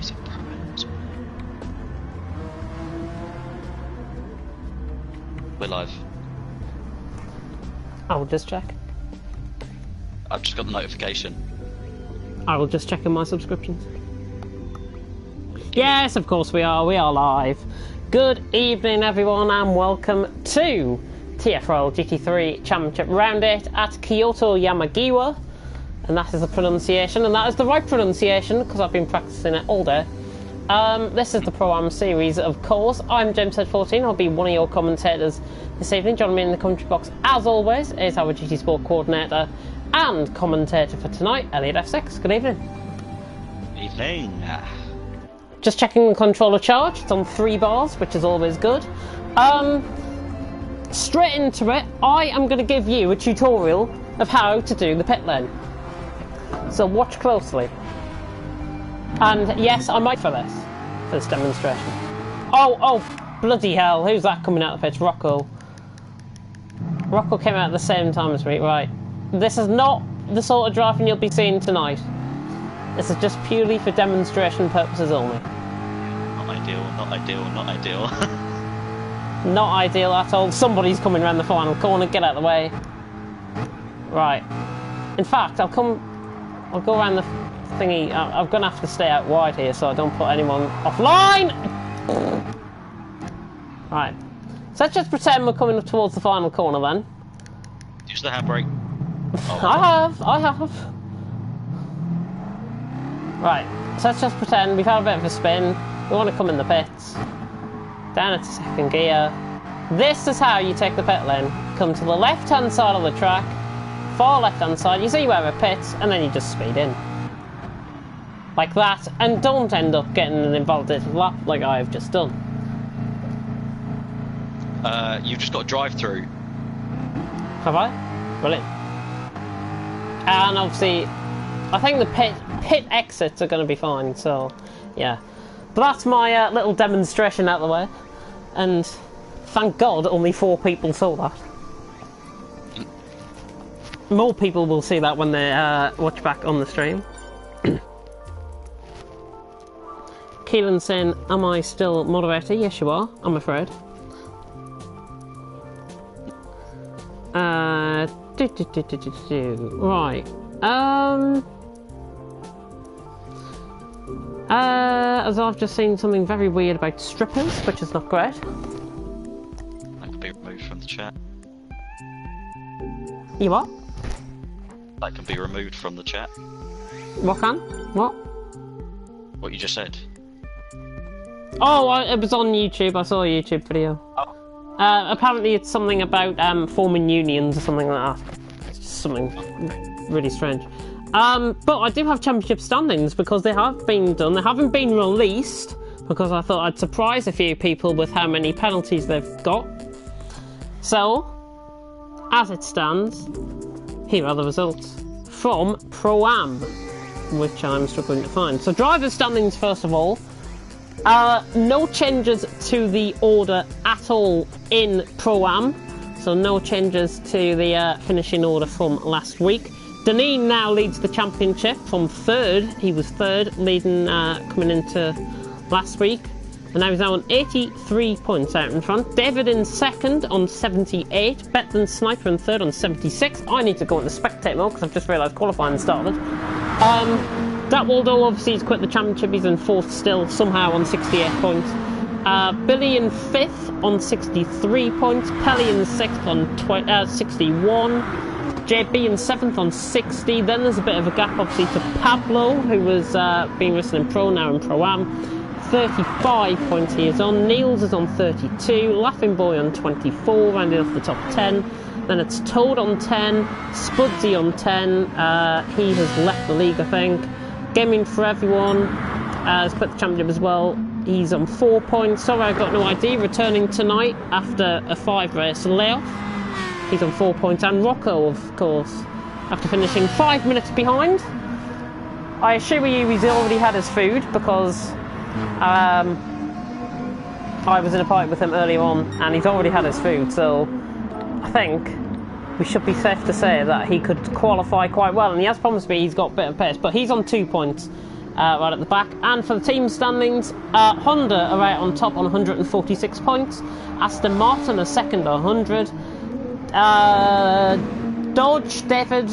music programs. We're live. I will just check. I've just got the notification. I will just check in my subscriptions. Yes, of course we are. We are live. Good evening, everyone, and welcome to TFRL GT3 Championship Round 8 at Kyoto, Yamagiwa. And that is the pronunciation, and that is the right pronunciation because I've been practicing it all day. This is the Pro-Am series, of course. I'm James14. I'll be one of your commentators this evening. Joining me in the commentary box, as always, is our GT Sport coordinator and commentator for tonight, Elliot F6. Good evening. Evening. Just checking the controller charge. It's on 3 bars, which is always good. Straight into it, I am going to give you a tutorial of how to do the pit lane. So watch closely. And yes, I might for this demonstration. Oh, bloody hell, who's that coming out of the pitch? Rocco. Rocco came out at the same time as me, right. This is not the sort of driving you'll be seeing tonight. This is just purely for demonstration purposes only. Not ideal, not ideal, not ideal. Not ideal at all. Somebody's coming around the final corner, get out of the way. Right. In fact, I'll go around the thingy. I'm going to have to stay out wide here so I don't put anyone offline! Right. So let's just pretend we're coming up towards the final corner then. Use the handbrake. Oh. I have. Right. So let's just pretend we've had a bit of a spin. We want to come in the pits. Down into second gear. This is how you take the pit lane. Come to the left-hand side of the track. Far left-hand side, you see where it pits, and then you just speed in. Like that, and don't end up getting an invalidated lap like I've just done. You've just got to drive through. Have I? Brilliant. And obviously, I think the pit exits are going to be fine, so yeah. But that's my little demonstration out of the way. And thank God only 4 people saw that. More people will see that when they watch back on the stream. Keelan saying, am I still moderator? Yes, you are, I'm afraid. Right. As I've just seen something very weird about strippers, which is not great. That can be removed from the chat. You what? That can be removed from the chat. What can? What? What you just said. Oh, it was on YouTube. I saw a YouTube video. Oh. Apparently it's something about forming unions or something like that. It's just something really strange. But I do have championship standings because they have been done. They haven't been released because I thought I'd surprise a few people with how many penalties they've got. So, as it stands, here are the results from Pro-Am, which I'm struggling to find. So driver standings first of all. No changes to the order at all in Pro-Am. So no changes to the finishing order from last week. Deneen now leads the championship from 3rd. He was 3rd, leading coming into last week. And now he's now on 83 points out in front. David in 2nd on 78. Better than Sniper in 3rd on 76. I need to go into spectate mode because I've just realised qualifying started. That Waldo obviously has quit the championship. He's in 4th still, somehow on 68 points. Billy in 5th on 63 points. Pelly in 6th on 61. JB in 7th on 60. Then there's a bit of a gap obviously to Pablo, who was being listed in Pro, now in Pro-Am. 35 points he is on. Niels is on 32. Laughing Boy on 24, rounding off the top 10. Then it's Toad on 10. Spudsy on 10. He has left the league, I think. Gaming for Everyone has quit the championship as well. He's on 4 points. Sorry, I got no ID. Returning tonight after a 5-race layoff. He's on 4 points. And Rocco, of course, after finishing 5 minutes behind. I assure you he's already had his food because I was in a fight with him earlier on and he's already had his food. So I think we should be safe to say that he could qualify quite well. And he has promised me he's got a bit of pace. But he's on 2 points. right at the back. And for the team standings, Honda are out on top on 146 points. Aston Martin are second on 100. Dodge, David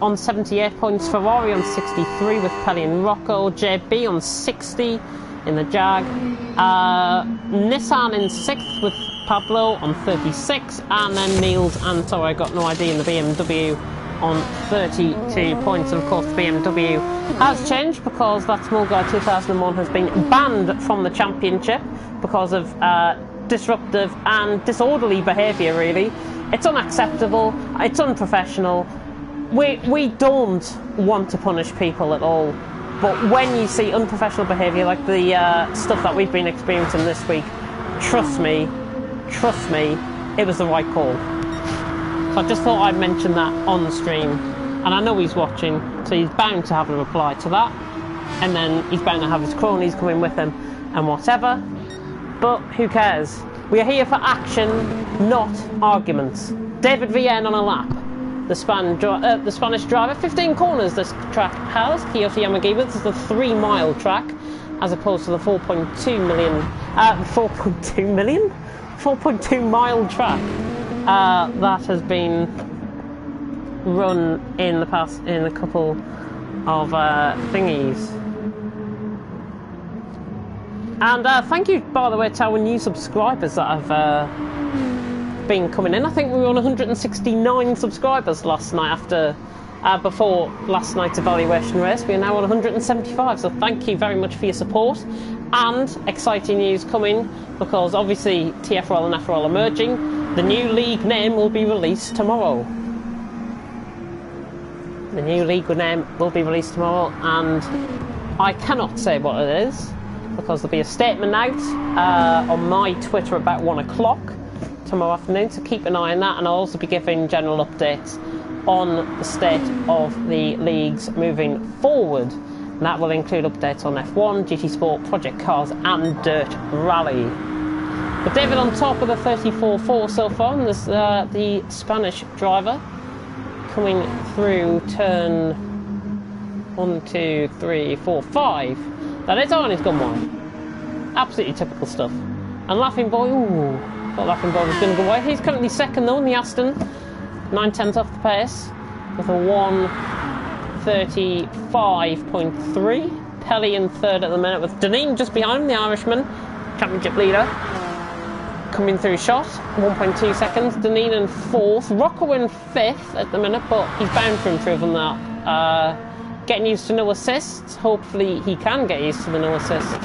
on 78 points. Ferrari on 63 with Pelly and Rocco. JB on 60 in the Jag. Nissan in 6th with Pablo on 36. And then Niels and sorry, I got no idea in the BMW on 32 points. And of course the BMW has changed because that small guy 2001 has been banned from the championship because of disruptive and disorderly behaviour. Really, it's unacceptable, it's unprofessional. We don't want to punish people at all, but when you see unprofessional behaviour like the stuff that we've been experiencing this week, trust me, it was the right call. So I just thought I'd mention that on the stream, and I know he's watching, so he's bound to have a reply to that, and then he's bound to have his cronies coming with him and whatever, but who cares? We are here for action, not arguments. David VN on a lap. The Spanish driver, 15 corners this track has. Kyoto Yamagiwa, this is the 3-mile track, as opposed to the 4.2 mile track that has been run in the past in a couple of thingies. And thank you, by the way, to our new subscribers that have been coming in. I think we were on 169 subscribers last night after before last night's evaluation race. We are now on 175, so thank you very much for your support. And exciting news coming, because obviously TFRL and FRL are merging. The new league name will be released tomorrow. The new league name will be released tomorrow, and I cannot say what it is because there'll be a statement out on my Twitter about 1 o'clock tomorrow afternoon, so keep an eye on that, and I'll also be giving general updates on the state of the leagues moving forward, and that will include updates on F1, GT Sport, Project Cars and Dirt Rally. But David on top with a 34.4 so far, and there's the Spanish driver coming through turn 1, 2, 3, 4, 5. That is on, he's gone wide. Absolutely typical stuff. And Laughing Boy, ooh, thought Laughing Boy was going to go wide. He's currently second though in the Aston, 9/10 off the pace, with a 1:35.3. Pelly in third at the minute, with Deneen just behind him, the Irishman, championship leader. Coming through shot, 1.2 seconds. Deneen in fourth. Rocco in fifth at the minute, but he's bound for improving that. Getting used to no assists. Hopefully he can get used to the no assist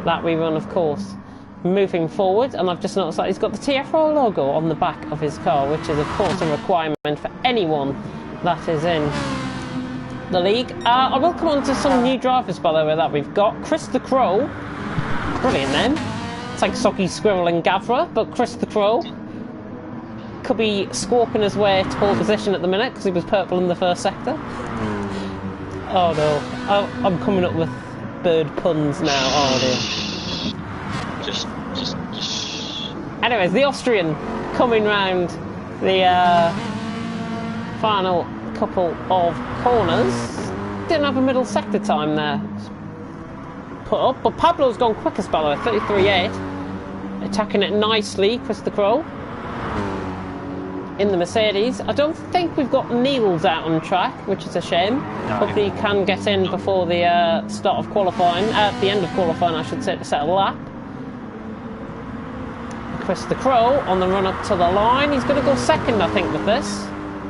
that we run, of course, moving forward. And I've just noticed that he's got the TFRL logo on the back of his car, which is of course a requirement for anyone that is in the league. I will come on to some new drivers, by the way, that we've got. Chris the Crow, brilliant name. It's like Socky, Squirrel and Gavra, but Chris the Crow could be squawking his way to pole position at the minute because he was purple in the first sector. Oh no, I'm coming up with bird puns now. Oh dear. Just. Anyways, the Austrian coming round the final couple of corners. Didn't have a middle sector time there put up, but Pablo's gone quickest, by the way, 33.8. Attacking it nicely, Chris the Crow in the Mercedes. I don't think we've got Niels out on track, which is a shame. No. Hopefully he can get in before the start of qualifying, at the end of qualifying I should say, to set a lap. Chris the Crow on the run up to the line. He's going to go second, I think, with this.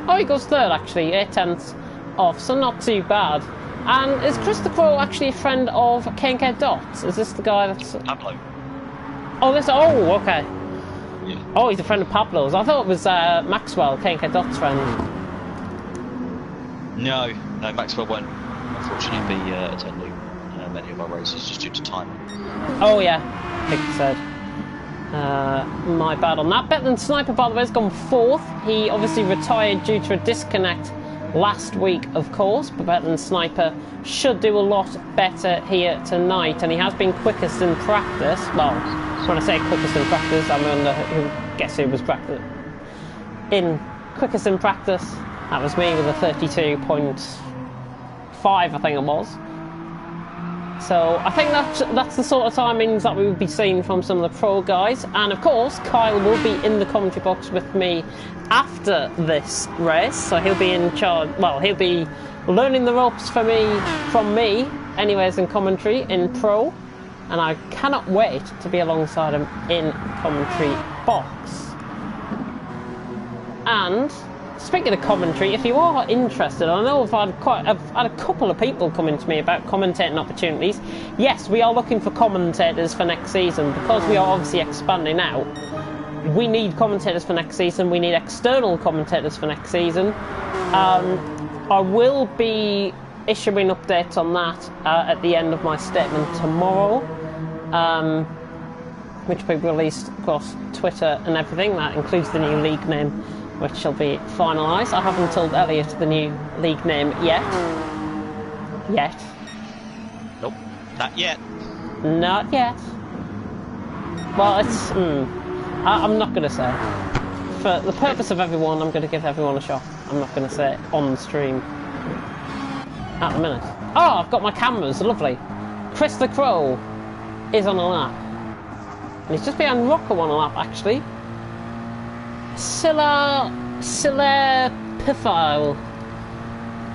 Oh, he goes third actually, 8/10 off, so not too bad. And is Chris the Crow actually a friend of KK Dots? Is this the guy that's... Pablo. Oh, this... Oh, okay. Yeah. Oh, he's a friend of Pablo's. I thought it was Maxwell, KK Dot's friend. No, Maxwell won't unfortunately be attending many of our races just due to time. Oh, yeah, I think he said. My bad on that. Better Than Sniper, by the way, has gone fourth. He obviously retired due to a disconnect last week, of course, but Better Than Sniper should do a lot better here tonight, and he has been quickest in practice. Well, when I say quickest in practice, I wonder guess who was quickest in practice. That was me with a 32.5, I think it was. So I think that's the sort of timings that we would be seeing from some of the pro guys. And of course, Kyle will be in the commentary box with me after this race. So he'll be in charge. Well, he'll be learning the ropes from me, anyways, in commentary in pro. And I cannot wait to be alongside him in commentary box. And speaking of commentary, if you are interested, I know I've had a couple of people coming to me about commentating opportunities. Yes, we are looking for commentators for next season because we are obviously expanding out. We need commentators for next season. We need external commentators for next season. I will be issuing updates on that at the end of my statement tomorrow, which will be released across Twitter and everything. That includes the new league name, which shall be finalised. I haven't told Elliot the new league name yet. Nope, not yet. Not yet. Well, it's... I'm not going to say. For the purpose of everyone, I'm going to give everyone a shot. I'm not going to say it on stream at the minute. Oh, I've got my cameras. Lovely. Chris the Crow is on a lap. And he's just behind Rocco on a lap, actually. Scylla Pithile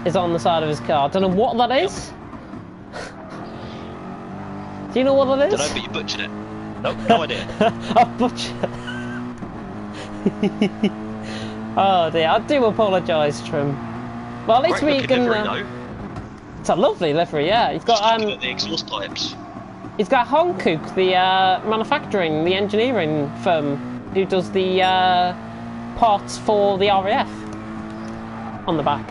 is on the side of his car. Don't know what that is. Do you know what that is? Don't know, but you butchered it. Nope, no idea. I butchered. Oh dear, I do apologise, Trim. Well, at least we can. Livery, it's a lovely livery, yeah. He's got just looking at the exhaust pipes. He's got Hankook, the manufacturing, the engineering firm, who does the parts for the RAF on the back.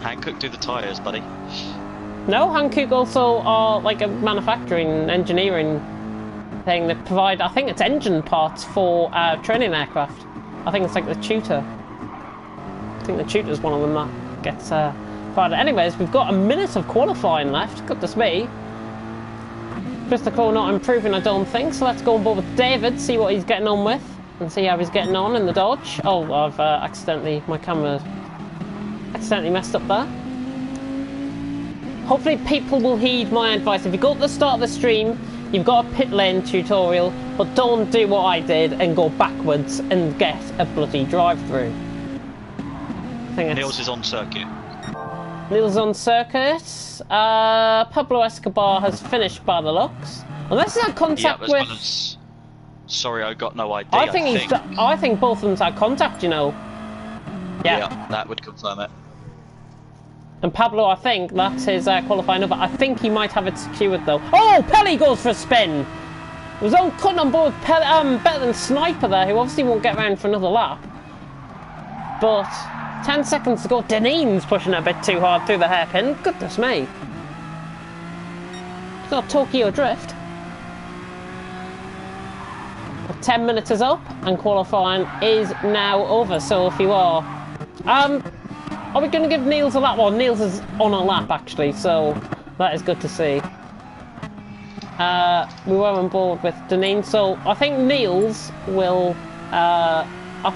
Hankook do the tyres, buddy. No, Hankook also are like a manufacturing, engineering thing that provide, I think it's engine parts for training aircraft. I think it's like the Tutor. I think the Tutor's one of them that gets provided. Anyways, we've got a minute of qualifying left. Goodness me. Christopher not improving, I don't think, so let's go on board with David, see what he's getting on with, and see how he's getting on in the Dodge. Oh, I've my camera accidentally messed up there. Hopefully people will heed my advice. If you go to the start of the stream, you've got a pit lane tutorial, but don't do what I did and go backwards and get a bloody drive-through. Niels is on circuit. Niels on circuit. Pablo Escobar has finished by the looks. Unless he's had contact with... Well as... Sorry, I got no idea. I think both of them's had contact, you know. Yeah, that would confirm it. And Pablo, I think that's his qualifying number. I think he might have it secured though. Oh, Pelly goes for a spin. It was on cutting on board better than Sniper there, who obviously won't get around for another lap. But 10 seconds to go. Deneen's pushing a bit too hard through the hairpin. Goodness me. It's not Tokyo Drift. But 10 minutes is up and qualifying is now over. So if you are we going to give Niels a lap? Well, Niels is on a lap actually, so that is good to see. We were on board with Deneen, so I think Niels will. I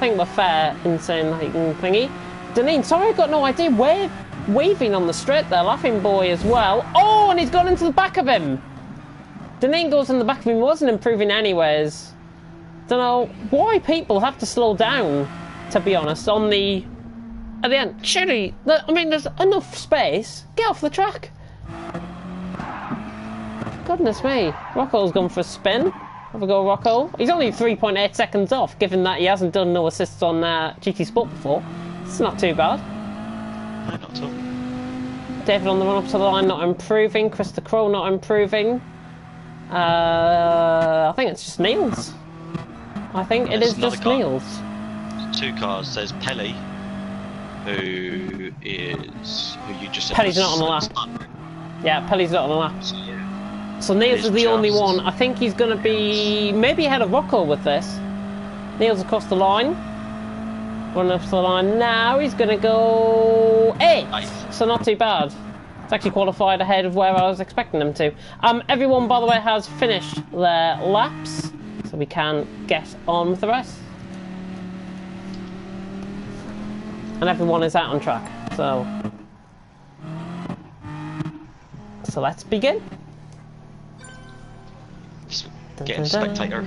think we're fair in saying that he can thingy. Deneen, sorry, I've got no idea. We're waving on the straight there, Laughing Boy as well. Oh, and he's gone into the back of him. Deneen goes in the back of him. He wasn't improving anyways. Don't know why people have to slow down, to be honest, on the. At the end, surely, I mean, there's enough space. Get off the track. Goodness me. Rocco's gone for a spin. Have a go, Rocco. He's only 3.8 seconds off, given that he hasn't done no assists on GT Sport before. It's not too bad. No, not at all. David on the run up to the line, not improving. Chris the Crow, not improving. I think it's just Niels. I think it is just Niels. 2 cars. There's Pelly, who you just said. Pelly's not on the lap. Yeah, Pelly's not on the lap. So, yeah. So Niels is the only one. I think he's going to be maybe ahead of Rocco with this. Niels across the line. Running up to the line now. He's going to go 8. So not too bad. It's actually qualified ahead of where I was expecting them to. Everyone, by the way, has finished their laps. So we can get on with the rest. And everyone is out on track, so So let's begin. Getting spectator.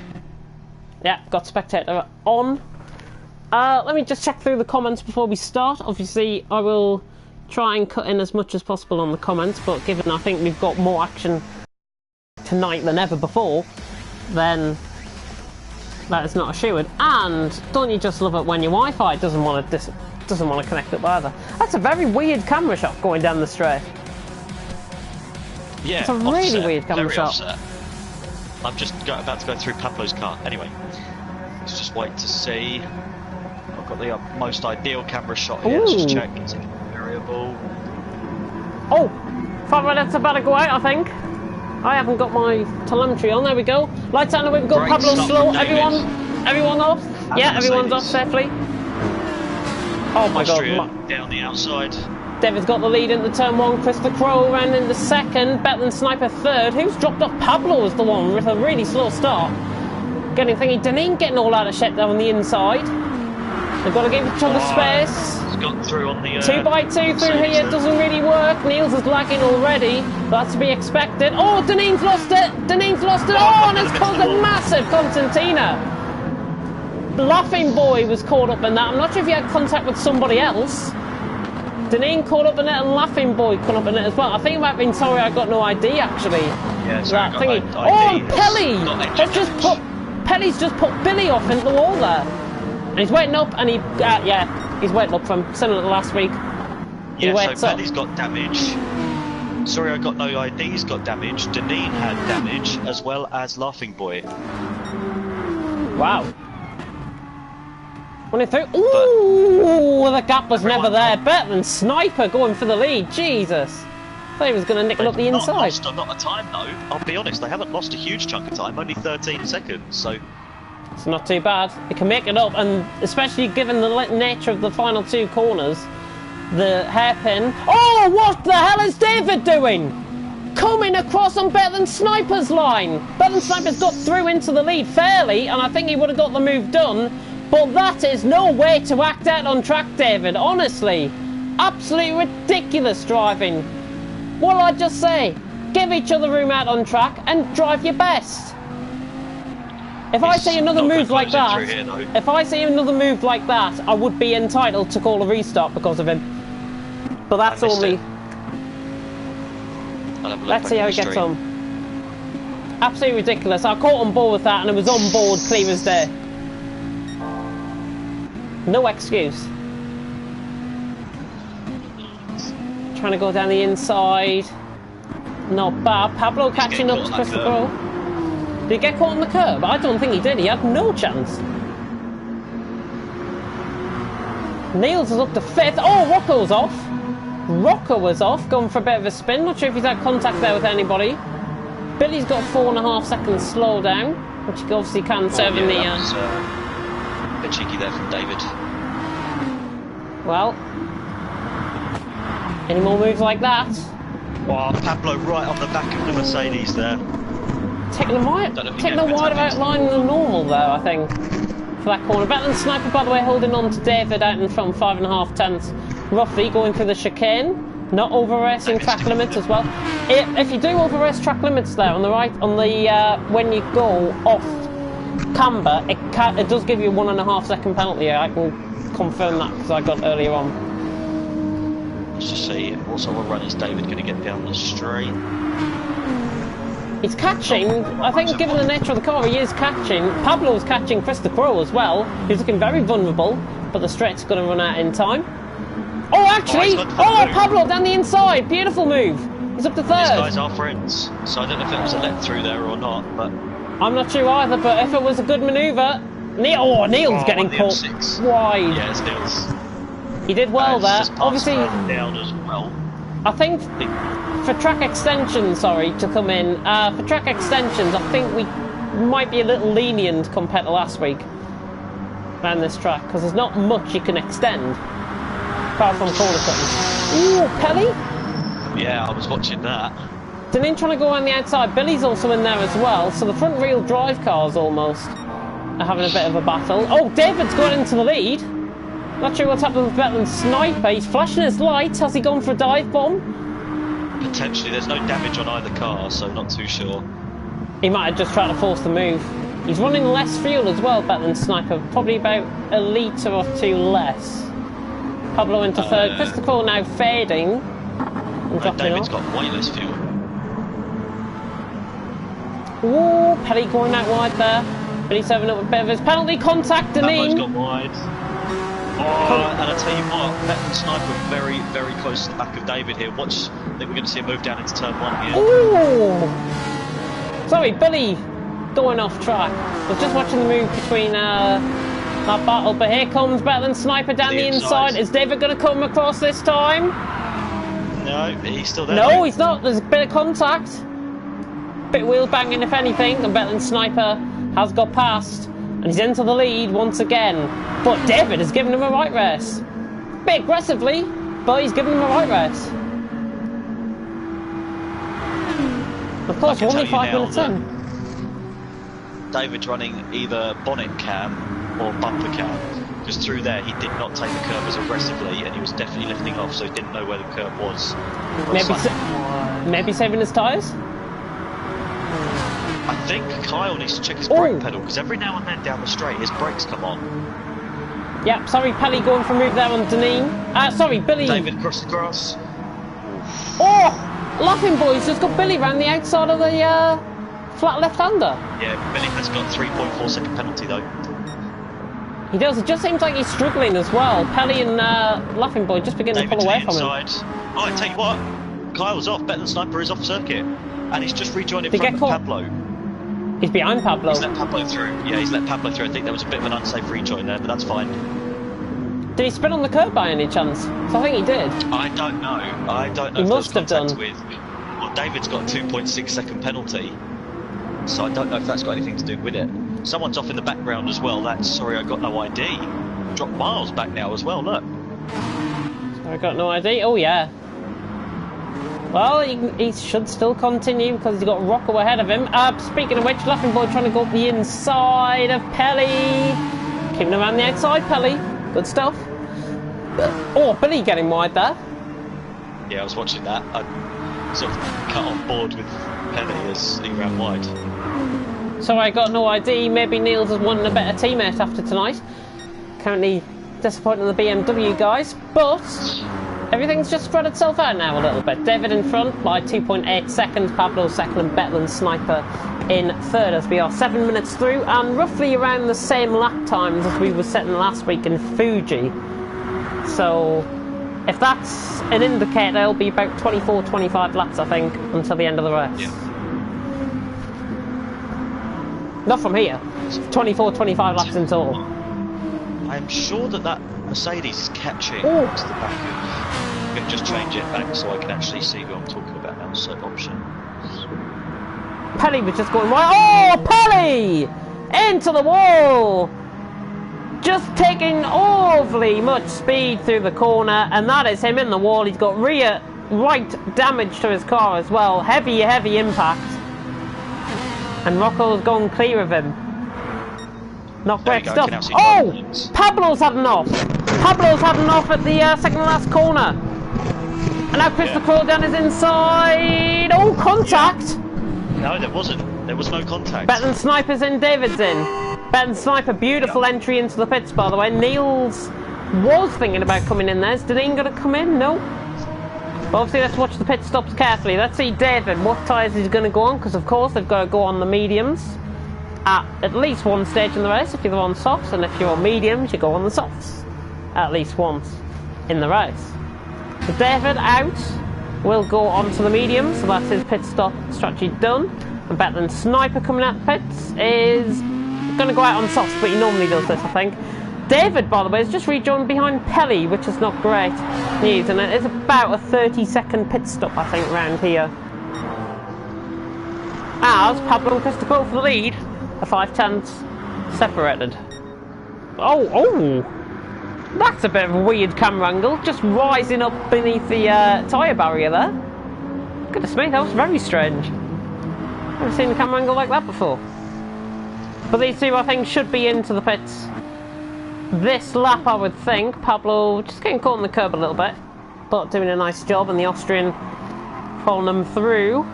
Yeah, got spectator on. Let me just check through the comments before we start. Obviously, I will try and cut in as much as possible on the comments, but given I think we've got more action tonight than ever before, then that is not a shoo-in. And don't you just love it when your Wi-Fi doesn't want to connect up either? That's a very weird camera shot going down the straight. Yeah, it's a really offset, weird camera shot. Offset. I'm just about to go through Pablo's car. Anyway, let's just wait to see. I've got the most ideal camera shot here. Let's just check. Is it variable? Oh, 5 minutes about to go out, I think. I haven't got my telemetry on. There we go. Lights on. We've got Pablo slow. Everyone off. Yeah, everyone's off safely. Oh my God! Down the outside. David's got the lead into turn 1. Christopher Crowe ran in the second. Better than Sniper third. Who's dropped off? Pablo was the one with a really slow start. Getting thingy. Deneen getting all out of shit down the inside. They've got to give each other space. He's got through on the 2x2 through here. Doesn't really work. Niels is lagging already. That's to be expected. Oh, Deneen's lost it. Deneen's lost it. Oh, and it's caused a massive concertina. Laughing Boy was caught up in that. I'm not sure if he had contact with somebody else. Deneen caught up in it and Laughing Boy caught up in it as well. I think it might have been sorry I got no ID actually. Yeah, sorry, that thingy. Oh, Pelly's just put Billy off into the wall there. And he's waiting up and he's waiting up from similar to last week. Yeah, so Pelly's got damage. Sorry I got no ID's got damage. Deneen had damage as well as Laughing Boy. Wow. Running through. Ooh, the gap was never there. Better than Sniper going for the lead. Jesus. I thought he was going to nickel up the inside. Lost a lot of time though. I'll be honest, they haven't lost a huge chunk of time. Only 13 seconds, so... It's not too bad. They can make it up, and especially given the nature of the final 2 corners, the hairpin... Oh, what the hell is David doing? Coming across on Better Than Sniper's line. Better Than Sniper's got through into the lead fairly, and I think he would have got the move done. But that is no way to act out on track, David. Honestly. Absolutely ridiculous driving. What'll I just say? Give each other room out on track and drive your best. If I see another move like that, I would be entitled to call a restart because of him. But that's only... Let's see how he gets on. Absolutely ridiculous. I caught on board with that and it was on board clear as day. No excuse. Trying to go down the inside. Not bad. Pablo catching up to Christopher Crowe. Did he get caught on the curb? I don't think he did. He had no chance. Niels is up to 5th. Oh, Rocco's off. Rocco was off, going for a bit of a spin. Not sure if he's had contact there with anybody. Billy's got 4.5 seconds slowdown, which he obviously can serve in the... a bit cheeky there from David. Well, any more moves like that? Wow, Pablo right on the back of the Mercedes there. Taking a wider outline than normal though, I think, for that corner. Better Than Sniper, by the way, holding on to David out in front 5.5 tenths, roughly, going through the chicane. Not over-racing track limits as well. If you do over-race track limits there on the right, on the when you go off camber, it does give you a 1.5 second penalty. I can confirm that because I got earlier on. Let's just see. Also, what run is David going to get down the straight? He's catching. I think, given the nature of the car, he is catching. Pablo's catching Christopher Crowe as well. He's looking very vulnerable, but the straight's going to run out in time. Oh, actually! Oh, Pablo down the inside. Beautiful move. He's up to 3rd. These guys are friends, so I don't know if it was a let through there or not, but I'm not sure either. But if it was a good manoeuvre, Niels getting caught wide. Yeah, it's Niels. He did well there. Obviously, down as well. I think for track extensions, to come in. For track extensions, I think we might be a little lenient compared to last week around this track because there's not much you can extend apart from corner cuttings. Ooh, Pelly? Yeah, I was watching that. Deneen trying to go on the outside. Billy's also in there as well, so the front wheel drive cars almost are having a bit of a battle. Oh, David's got into the lead. Not sure what's happened with Better Than Sniper. He's flashing his lights. Has he gone for a dive bomb? Potentially, there's no damage on either car, so not too sure. He might have just tried to force the move. He's running less fuel as well, better than Sniper. Probably about a litre or two less. Pablo into third. Christopher now fading. And dropping David's off. got way less fuel. Ooh, Pelly going out wide there. But he's having up a bit of his penalty contact. Pablo's Deneen. got wide. Oh, and I tell you what, Pet and Sniper very, very close to the back of David here. Watch, I think we're going to see him move down into turn 1 here. Ooh! Sorry, Billy going off track. I was just watching the move between that battle, but here comes Better Than Sniper down the inside. Is David going to come across this time? No, he's still there. No, he's not. There's a bit of contact. Bit of wheel banging, if anything, and Better Than Sniper has got past. And he's into the lead once again. But David has given him a right race. Bit aggressively, but he's given him a right race. Of course, we're only 5 minutes in. David's running either bonnet cam or bumper cam, because through there he did not take the curve as aggressively, and he was definitely lifting off, so he didn't know where the curve was. Maybe saving his tyres? I think Kyle needs to check his brake pedal, because every now and then down the straight his brakes come on. Yep, sorry, Pelly going for a move there on Deneen. Sorry, Billy. David across the grass. Oh! Laughing Boys just got Billy round the outside of the flat left-hander. Yeah, Billy has got 3.4 second penalty though. He does, it just seems like he's struggling as well. Pelly and Laughing Boy just beginning to pull away from him. Oh, I tell you what, Kyle's off, Better Than Sniper is off circuit. And he's just rejoined in front of Pablo. He's behind Pablo. He's let Pablo through. Yeah, he's let Pablo through. I think there was a bit of an unsafe rejoin there, but that's fine. Did he spin on the curb by any chance? So I think he did. I don't know. I don't know. He if must have done. Well, David's got a 2.6 second penalty, so I don't know if that's got anything to do with it. Someone's off in the background as well. That's sorry, I got no ID. Dropped miles back now as well. Look. I got no ID. Oh yeah. Well, he should still continue because he's got Rocco ahead of him. Speaking of which, Laughing Boy trying to go up the inside of Pelly. Keeping him around the outside, Pelly. Good stuff. Oh, Billy getting wide there. Yeah, I was watching that. I sort of cut on board with Pelly as he ran wide. So I got no ID. Maybe Niels has wanted a better teammate after tonight. Currently disappointing the BMW guys, but everything's just spread itself out now a little bit. David in front by 2.8 seconds, Pablo second, and Better Than Sniper in third as we are 7 minutes through, and roughly around the same lap times as we were setting last week in Fuji. So if that's an indicator, it'll be about 24-25 laps, I think, until the end of the race. Yeah. Not from here. 24-25 laps in total. I'm sure that Mercedes is catching to the back of... I'm going to just change it back so I can actually see who I'm talking about now. So option. Pelly was just going wide. Oh, Pelly! Into the wall! Just taking awfully much speed through the corner, and that is him in the wall. He's got right damage to his car as well. Heavy impact. And Rocco's gone clear of him. Not great stuff. Oh! Pablo's had an off. Pablo's had an off at the second last corner. And now Christopher Crow down his inside. Oh, contact! Yeah. No, there wasn't. There was no contact. Better Than Sniper's in, David's in. Better Than Sniper, beautiful entry into the pits, by the way. Niels was thinking about coming in there. Is Deneen going to come in? No. But obviously, let's watch the pit stops carefully. Let's see David, what tyres he's going to go on, because of course they've got to go on the mediums at least one stage in the race if you're on softs, and if you're on mediums, you go on the softs at least once in the race. So David out will go on to the mediums, so that's his pit stop strategy done. And Better Than Sniper coming out the pits is going to go out on softs, but he normally does this, I think. David, by the way, has just rejoined behind Pelly, which is not great news, and it is about a 30-second pit stop, I think, round here. As Pablo and Christopher for the lead, the 5/10 separated. Oh! That's a bit of a weird camera angle, just rising up beneath the tyre barrier there. Goodness me, that was very strange. Never seen a camera angle like that before. But these two, I think, should be into the pits this lap, I would think. Pablo just getting caught on the curb a little bit, but doing a nice job, and the Austrian pulling them through.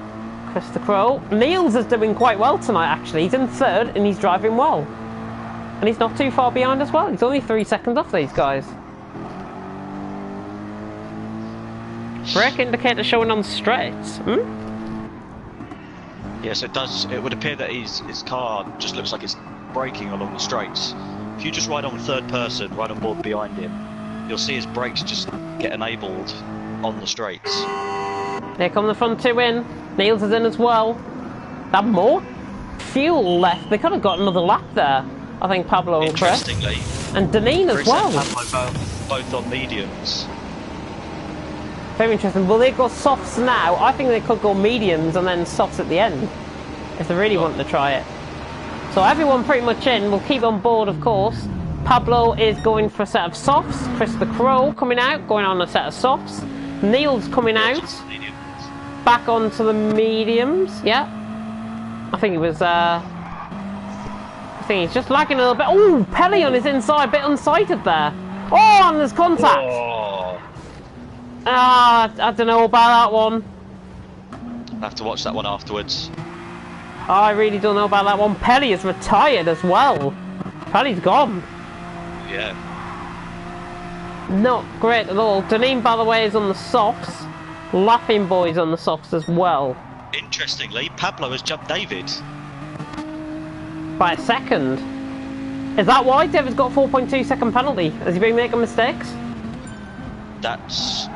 Chris the Crow. Niels is doing quite well tonight, actually. He's in third and he's driving well. And he's not too far behind as well. He's only 3 seconds off these guys. Brake indicator showing on straights. Yes, it does. It would appear that his car just looks like it's braking along the straights. If you just ride on third person, right on board behind him, you'll see his brakes just get enabled on the straights. Here come the front two in. Niels is in as well. They have more fuel left. They could have got another lap there. I think Pablo and Chris. Interestingly, and Deneen as well. Pablo both on mediums. Very interesting. Will they go softs now? I think they could go mediums and then softs at the end, if they really want to try it. So everyone pretty much in. We'll keep on board, of course. Pablo is going for a set of softs. Chris the Crow coming out, going on a set of softs. Neil's coming out, back onto the mediums. Yeah, I think it was. I think he's just lagging a little bit. Oh, Pelly on his inside, a bit unsighted there. Oh, and there's contact. Oh. I don't know about that one. I'll have to watch that one afterwards. I really don't know about that one. Pelly is retired as well. Pelly's gone. Yeah. Not great at all. Deneen, by the way, is on the softs. Laughing Boy's on the softs as well. Interestingly, Pablo has jumped David. By a second. Is that why David's got a 4.2 second penalty? Has he been making mistakes? That's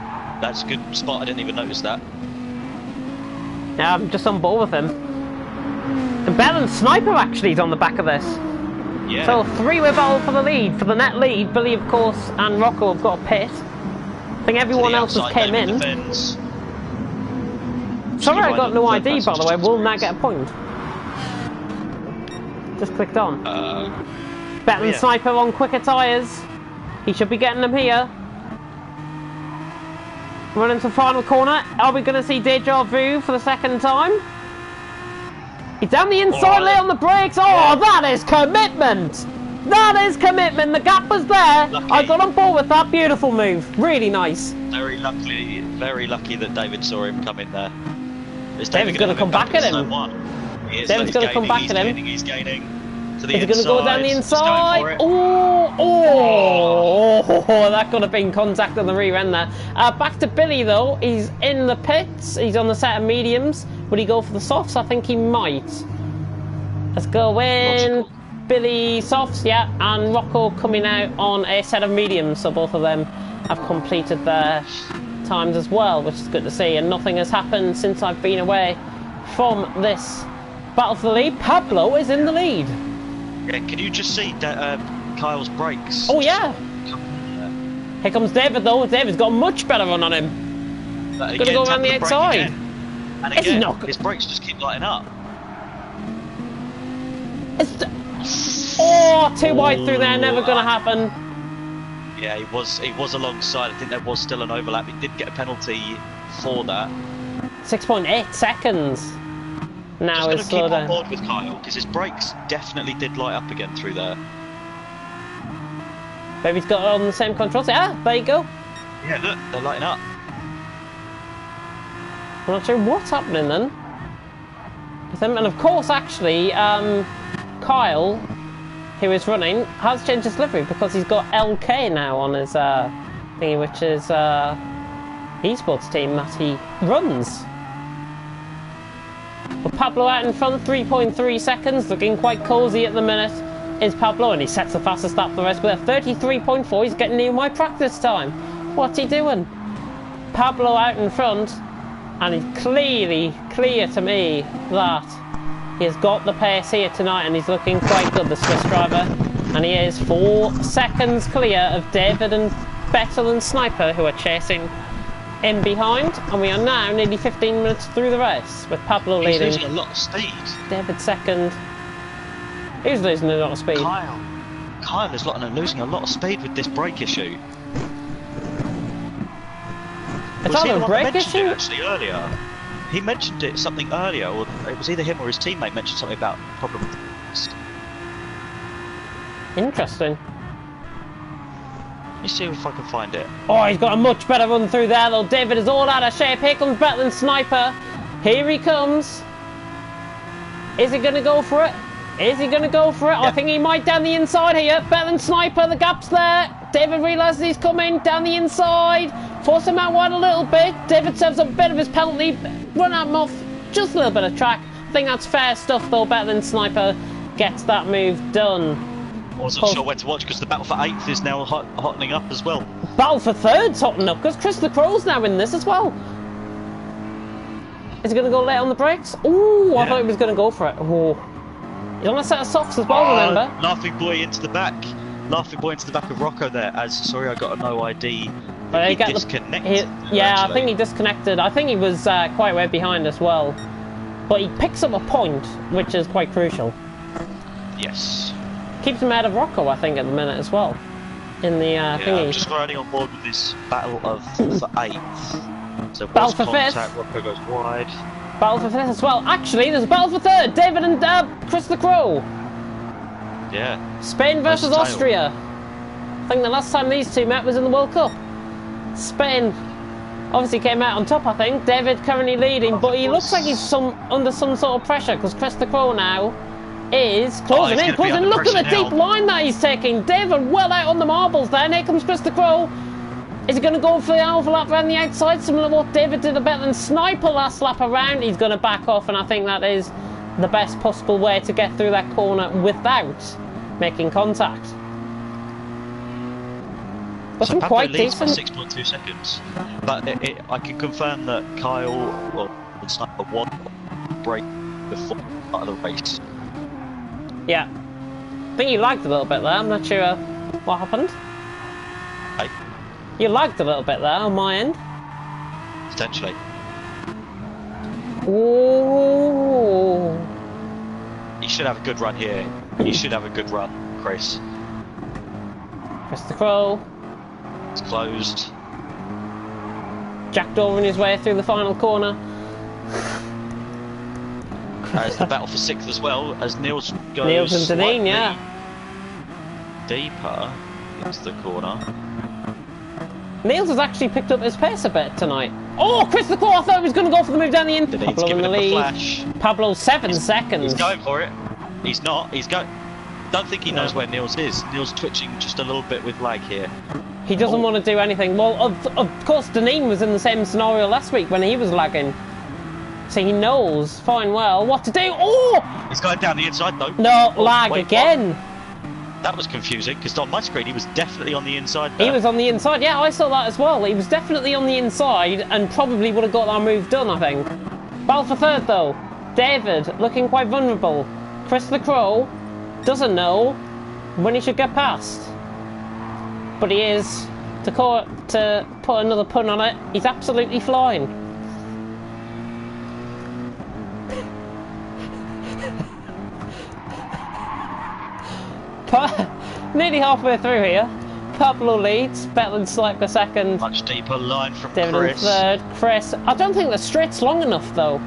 a good spot. I didn't even notice that. Yeah, I'm just on board with him. And Bell and Sniper actually is on the back of this. Yeah. So three-way battle for the lead. For the net lead, Billy, of course, and Rocco have got a pit. I think everyone else has came in. Sorry, I got no ID, by the way. Will now get a point. Just clicked on. Better than Sniper on quicker tyres. He should be getting them here. Running to the final corner. Are we going to see Deja Vu for the second time? He's down the inside, late on the brakes. Oh, that is commitment! That is commitment. The gap was there. Lucky. I got on board with that. Beautiful move. Really nice. Very lucky that David saw him come in there. Is David's going to come back at him. David's going to come back at him. He's gaining. To the He's going to go down the inside. That could have been contact on the rear end there. Back to Billy though. He's in the pits. He's on the set of mediums. Would he go for the softs? I think he might. Let's go in. Logical. Billy softs, yeah, and Rocco coming out on a set of mediums. So both of them have completed their times as well, which is good to see. And nothing has happened since I've been away from this battle for the lead. Pablo is in the lead. Yeah, can you just see Kyle's brakes? Oh yeah. Here comes David though. David's got a much better run on him. Gonna go around the outside. And again, his brakes just keep lighting up. Too wide through there. Never gonna happen. Yeah, he was alongside. I think there was still an overlap. He did get a penalty for that. 6.8 seconds. Now just going to keep on board with Kyle because his brakes definitely did light up again through there. Maybe he's got it on the same controls. Ah, there you go. Yeah, look, they're lighting up. I'm not sure what's happening then. And of course, actually, Kyle, who is running, has changed his livery because he's got LK now on his thingy, which is esports team that he runs. But Pablo out in front, 3.3 seconds, looking quite cosy at the minute, is Pablo, and he sets the fastest lap for the rest with a 33.4. He's getting near my practice time. What's he doing? Pablo out in front, and it's clearly clear to me that he has got the pace here tonight, and he's looking quite good, the Swiss driver. And he is 4 seconds clear of David and Bettel and Sniper, who are chasing in behind, and we are now nearly 15 minutes through the race with Pablo leading. He's losing a lot of speed. David second. Who's losing a lot of speed? Kyle is losing a lot of speed with this brake issue. It's either a brake issue? Actually, earlier, he mentioned something earlier, or it was either him or his teammate mentioned something about the problem with the brakes. Interesting. me see if I can find it. Oh, he's got a much better run through there though. David is all out of shape. Here comes Better Than Sniper. Here he comes. Is he going to go for it? Is he going to go for it? Yeah. I think he might down the inside here. Better Than Sniper, the gap's there. David realises he's coming down the inside. Force him out wide a little bit. David serves up a bit of his penalty. Run at him off just a little bit of track. I think that's fair stuff though. Better Than Sniper gets that move done. I wasn't sure where to watch because the battle for 8th is now hottening up as well. Battle for 3rd's hottening up because Chris the Crow's now in this as well. Is he going to go late on the brakes? Ooh, I thought he was going to go for it. Oh. He's on a set of softs as well, remember? Laughing boy into the back. Laughing boy into the back of Rocco there. Sorry, I got a no ID. He disconnected. Yeah, I think he disconnected. I think he was quite way behind as well. But he picks up a point, which is quite crucial. Yes. Keeps him out of Rocco, I think, at the minute as well. In the thingy. I'm just riding on board with this battle for 8th. So battle for 5th. Rocco goes wide. Battle for 5th as well. Actually, there's a battle for 3rd. David and Chris the Crow. Yeah. Spain versus Austria. I think the last time these two met was in the World Cup. Spain obviously came out on top, I think. David currently leading, but he looks like he's under some sort of pressure because Chris the Crow now is closing in. Look at the deep line that he's taking. David well out on the marbles there, and here comes Chris the Crow. Is he going to go for the overlap around the outside, similar to what David did a Better Than Sniper last lap around? He's going to back off, and I think that is the best possible way to get through that corner without making contact. But so quite leads by decent. 6.2 seconds. But I can confirm that Kyle, well, the Sniper won break before part of the race. Yeah. I think you lagged a little bit there. I'm not sure what happened. Hey. You lagged a little bit there on my end. Potentially. Ooh. You should have a good run here. You should have a good run, Chris. Chris the Crow. It's closed. Jackdawing his way through the final corner. It's the battle for 6th as well, as Niels goes Niels and Deneen, yeah. Deeper into the corner. Niels has actually picked up his pace a bit tonight. Oh, Chris the Crow, I thought he was going to go for the move down the end. Pablo in the lead. Pablo 7 seconds. He's going for it. He's not. He's going. Don't think he knows where Niels is. Niels twitching just a little bit with lag here. He doesn't want to do anything. Well, of course, Deneen was in the same scenario last week when he was lagging. So he knows fine well what to do. Oh! He's going down the inside though. No, lag again. What? That was confusing because on my screen he was definitely on the inside there. He was on the inside. Yeah, I saw that as well. He was definitely on the inside and probably would have got that move done, I think. Battle for 3rd though. David looking quite vulnerable. Chris the Crow doesn't know when he should get past. But he is, to put another pun on it, he's absolutely flying. Nearly halfway through here. Pablo leads, Better Than Sniper 2nd. Much deeper line from David Chris. in 3rd. Chris, I don't think the straight's long enough though.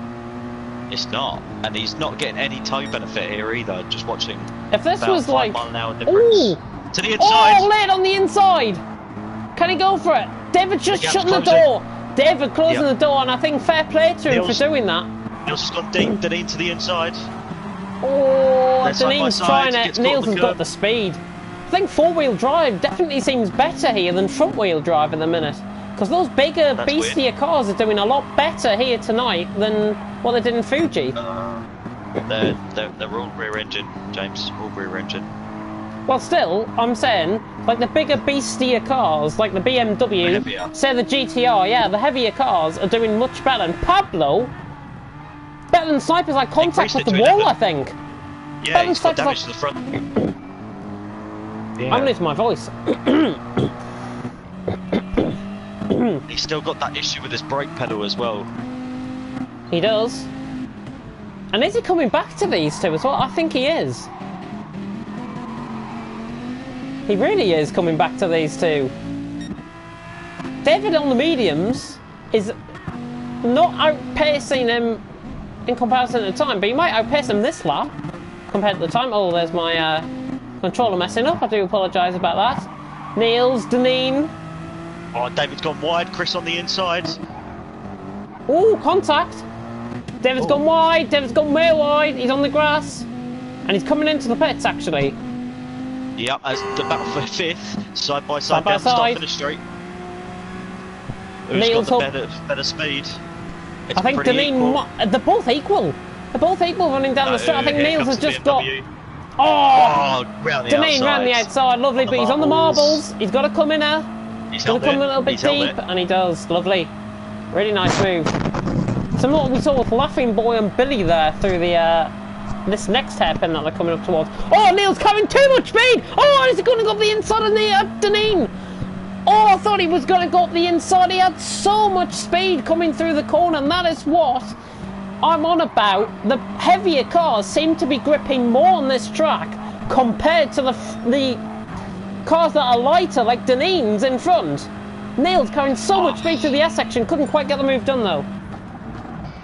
It's not, and he's not getting any toe benefit here either. Just watching. If this was like, 5 mile an hour difference. Ooh. To the inside. Oh, late on the inside. Can he go for it? David just shutting the door. David closing the door, and I think fair play to him for doing that. Niels has gone deep. Deneen to the inside. Oh, Deneen's trying it. Niels has got the speed. I think 4-wheel drive definitely seems better here than front-wheel drive in the minute. Because those bigger, beastier cars are doing a lot better here tonight than what they did in Fuji. They're all rear engine, James. All rear engine. Well, still, I'm saying, like the bigger, beastier cars, like the BMW, say the GTR, yeah, the heavier cars are doing much better. And Pablo, Better Than Sniper's like contact with the wall, I think. Yeah, he's got damage to the front. Yeah. I'm losing my voice. He's still got that issue with his brake pedal as well. He does. And is he coming back to these two as well? I think he is. He really is coming back to these two. David on the mediums is not outpacing him in comparison to the time, but he might outpace him this lap compared to the time. Oh, there's my controller messing up. I do apologise about that. Niels, Deneen. Oh, David's gone wide. Chris on the inside. Oh, contact. David's gone wide. David's gone way wide. He's on the grass. And he's coming into the pits, actually. Yep, as the battle for 5th, side by side, by down the start side. finish straight. Who's Niels got the better speed? It's I think Deneen, they're both equal. They're both equal running down the straight. I think Niels has just got... Oh! Deneen ran the outside, lovely, but he's on the marbles. He's got to come in there. He's got to come a little bit deep, and he does. Lovely. Really nice move. Similar to what we saw with Laughing Boy and Billy there through the this next hairpin that they're coming up towards. Oh, Niels carrying too much speed! Oh, is he going to go up the inside of the Deneen? Oh, I thought he was going to go up the inside. He had so much speed coming through the corner, and that is what I'm on about. The heavier cars seem to be gripping more on this track compared to the cars that are lighter, like Deneen's in front. Niels carrying so much speed through the S section, couldn't quite get the move done though.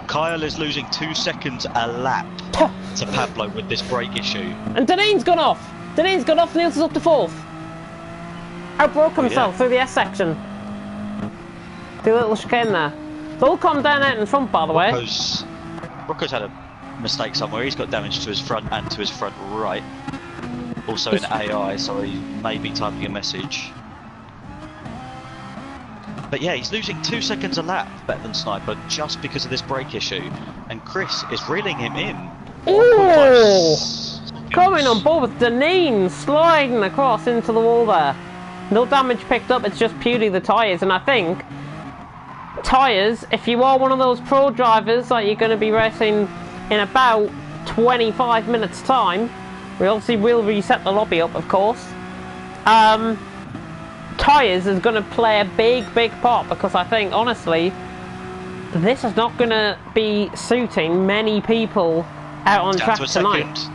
Kyle is losing 2 seconds a lap to Pablo with this brake issue. And Deneen's gone off. Deneen's gone off, Niels is up to 4th. Outbroke himself through the S section. Do a little chicane there. They'll all calm down out in front, by the way. Rocco's had a mistake somewhere. He's got damage to his front and to his front right. Also in AI, so he may be typing a message. But yeah, he's losing 2 seconds a lap better than Sniper just because of this brake issue. And Chris is reeling him in. Ooh! Coming on board with Deneen, sliding across into the wall there. No damage picked up, it's just purely the tyres. And I think tyres, if you are one of those pro drivers that you're going to be racing in about 25 minutes time, we obviously will reset the lobby up, of course. Tyres is going to play a big part, because I think, honestly, this is not going to be suiting many people out on track tonight.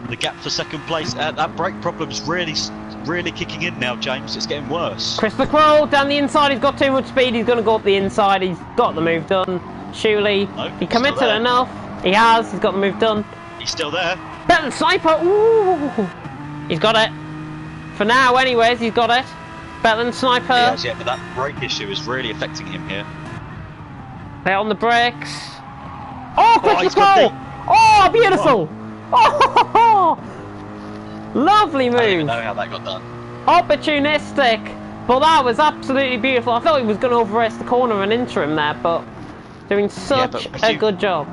The gap for second place, that brake problem's really kicking in now, James. It's getting worse. Chris the Crow down the inside. He's got too much speed. He's going to go up the inside. He's got the move done. Surely he committed enough. He has. He's got the move done. He's still there. Better than Sniper. Ooh. He's got it. For now, anyways, he's got it. Better than Sniper. He has, yeah, but that brake issue is really affecting him here. They're on the brakes. Oh, Chris the Crow! Oh, beautiful! Oh, lovely move. I don't even know how that got done. Opportunistic, but that was absolutely beautiful. I thought he was going to over-race the corner and into him there, but doing such a good job.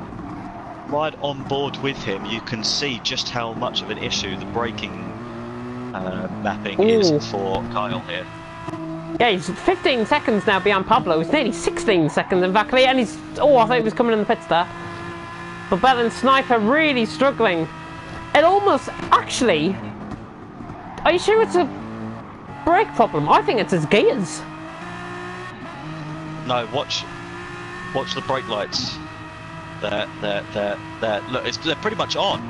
Right on board with him, you can see just how much of an issue the braking mapping is for Kyle here. Yeah, he's 15 seconds now behind Pablo. He's nearly 16 seconds, in fact, and he's... Oh, I thought he was coming in the pits there. But Bell and Sniper really struggling. It almost... Actually... Are you sure it's a brake problem? I think it's his gears. No, watch the brake lights. They're look, they're pretty much on.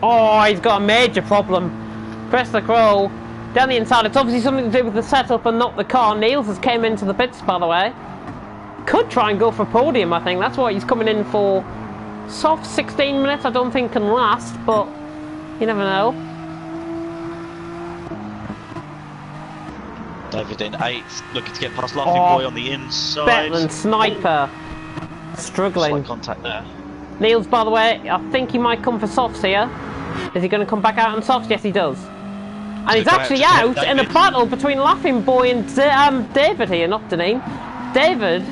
Oh, he's got a major problem. Chris the Crow down the inside. It's obviously something to do with the setup and not the car. Niels has came into the pits, by the way. Could try and go for podium, I think. That's what he's coming in for. Soft 16 minutes, I don't think can last, but you never know. David in 8th, looking to get past Laughing Boy on the inside. Better than Sniper. Struggling. Slight contact there. Niels, by the way, I think he might come for softs here. Is he going to come back out on softs? Yes, he does. And he's actually out in a battle between Laughing Boy and David here, not Deneen. David's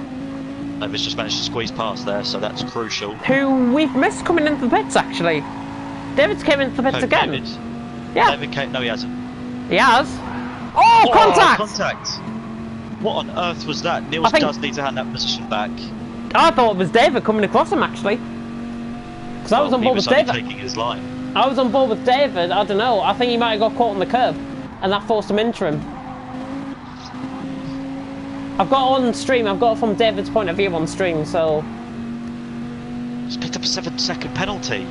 just managed to squeeze past there, so that's crucial. Who we've missed coming into the pits, actually. David's came into the pits again. David. Yeah. David came, no, he hasn't. He has. Oh, contact! Contact! What on earth was that? Niels does need to hand that position back. I thought it was David coming across him, actually. Because I was on board with David. Taking his line. I was on board with David, I don't know. I think he might have got caught on the curb. And that forced him into him. I've got on stream, I've got it from David's point of view on stream, so... He's picked up a 7-second penalty.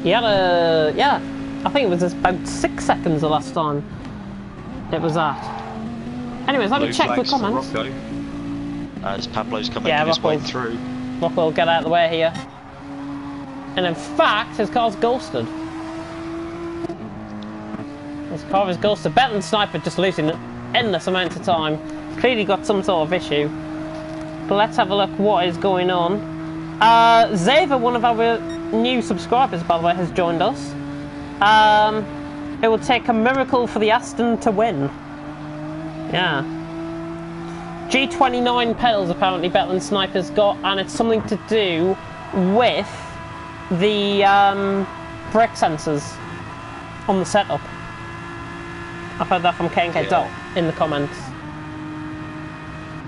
He had a... yeah, I think it was about 6 seconds the last time it was that. Anyways, let me check the comments. As Pablo's coming his way through. Rocco will get out of the way here. And in fact, his car's ghosted. This car is ghosted. Better than Sniper, just losing endless amounts of time. Clearly got some sort of issue. But let's have a look what is going on. Zava, one of our new subscribers, by the way, has joined us. It will take a miracle for the Aston to win. Yeah. G29 pedals apparently better than Sniper's got, and it's something to do with the brake sensors on the setup. I've heard that from KNK Dot in the comments.